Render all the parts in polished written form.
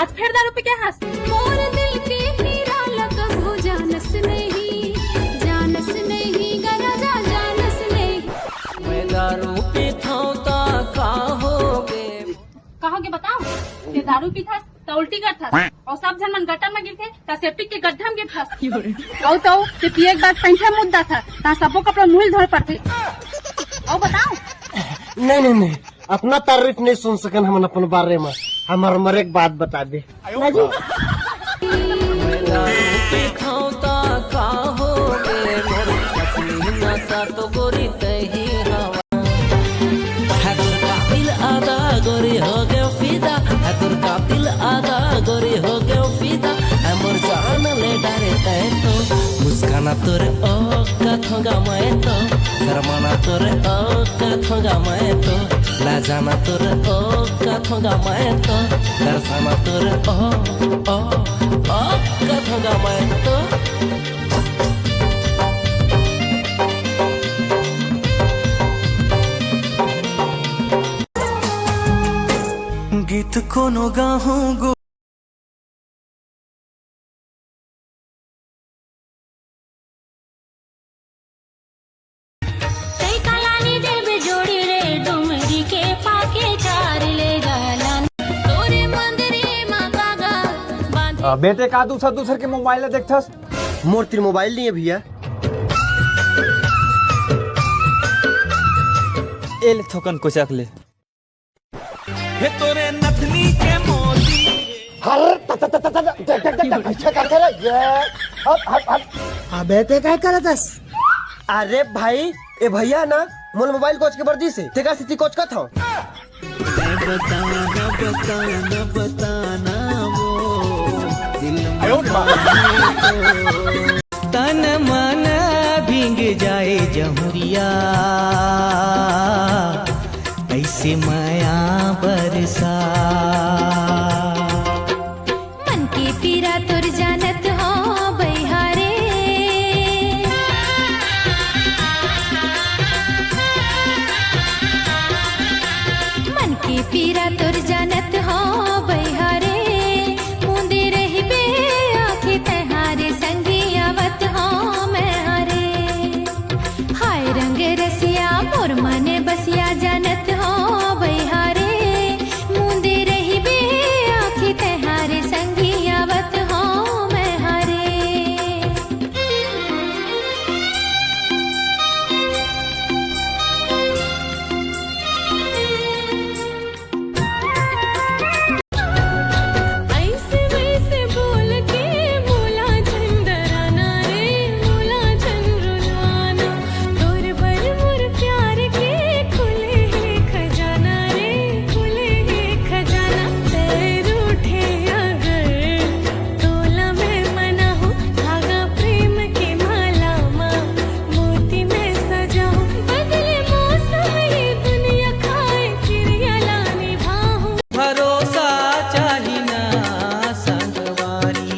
आज फिर दारू पी के हंस। मोर दिल के हीरा लगो जानस नहीं गरा जा जानस नहीं। मैं दारू पीता हूँ तो कहोगे बताओ ये दारू पीता तो उल्टी करता और सब जन मन गटर में गिरते ता सेप्टिक के गड्ढा में गिरता औ तो ते पिए एक बार पैंठा मुद्दा था ता सबो कपड़ा मुहिल धर पड़ते। औ बताओ नहीं अपना तारीफ नहीं सुन सकन हम अपन बारे में। हमार मरे एक बात बता दे राजू। तो गोरी तही हवा है तुर कातिल आधा गोरी हो गए फिदा है तुर कातिल आधा गोरी हो गए फिदा है मोर जान ले डारे तय तो मुस्काना तोरे ओ कथोगा मैं तो शर्माना तोरे ओ कथोगा मैं तो लाजाना तोरे ओ कथोगा मैं तो दर्शाना तोरे ओ कथोगा मैं तो। गीत कोनो गाहूं गो कई कलानी देवे जोड़ी रे डुमरी के पाके चार ले गालान तोरे मंदिरे मां कागा बांधे। बेटे का दूसर के मोबाइल देखथस। मोर तीर मोबाइल नहीं है भैया। एल थोकन को चक ले हे तोरे नथनी के मोती अबे ते काय करतस? अरे भाई ए भैया ना मोल मोबाइल कोच के वर्दी से तेगा सिटी कोच का था। बताना वो तन मन भींग जाए जमुरिया ऐसे माया बरसा मन के पीरा तुर जानत हो बहिहारे मन के पीरा तुर जानत हो बहिहारे मुंदे रही बे आँखें तहारे संगी आवत हो मैं हारे हाय रंग रसिया मोर मने बसिया जानत हो बहिहारे मुंदे रही बे आँखें तहारे संगी आवत हो मैं हारे। ऐसे वैसे बोल के मोला झंडराना रे मोला झंडरुलवाना तोर बर मोर प्यार के खुले है खजाना रे खुले है खजाना पैर उठे अगर तोला मैं मना हूँ धागा प्रेम के माला माँ मोती में सजाऊँ बदले मौसम ये दुनिया खाए चिड़िया लाने भाहूँ। भरोसा चाही ना संगवारी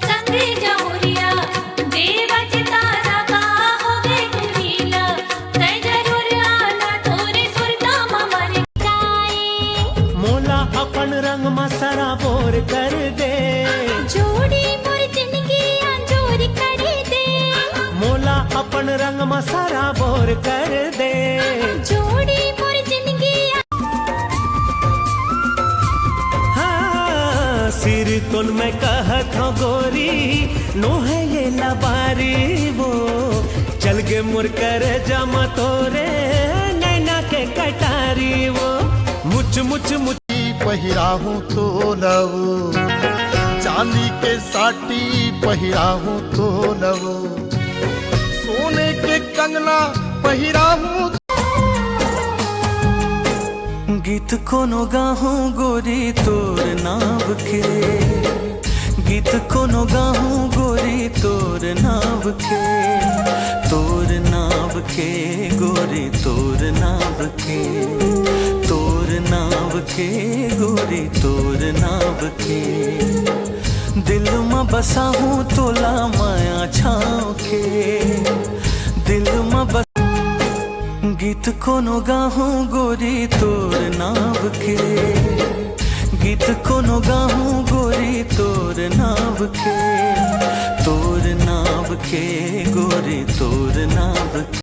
संगे जमुरिया देवचिता रखा हो गए गुरीला तय जरूर आना थोरे सुरता ममर गाए मोला अपन रंग मसरा बोर कर दे जोड़ी मोर जिंदगी अंजोर कर दे मोला अपन रंग मसरा बोर कर दे जोड़ी मोर जिंदगी हाँ सिर तुल में कहत हूँ गोरी नो है ये लबारी वो चल के मुर कर जमा तोरे नैना के कटारी वो मुच मुच मुच पहिराहूं तो लवो चांदी के साटी पहिराहूं तो लवो सोने के कंगना पहिराहूं। गीत कोनो गाहूं गोरी तोर नाव के गीत कोनो गाहूं गोरी तोर नाव के तोर नाव के गोरी तोर नाव के तोर नाव के गोरी तोर नाव के दिल में बसा हूँ तोला माया छाँव के दिल में बस गीत कोनो गाहूं गोरी तोर नाव के गीत कोनो गाहूं गोरी तोर नाव के गोरी तोर नाव के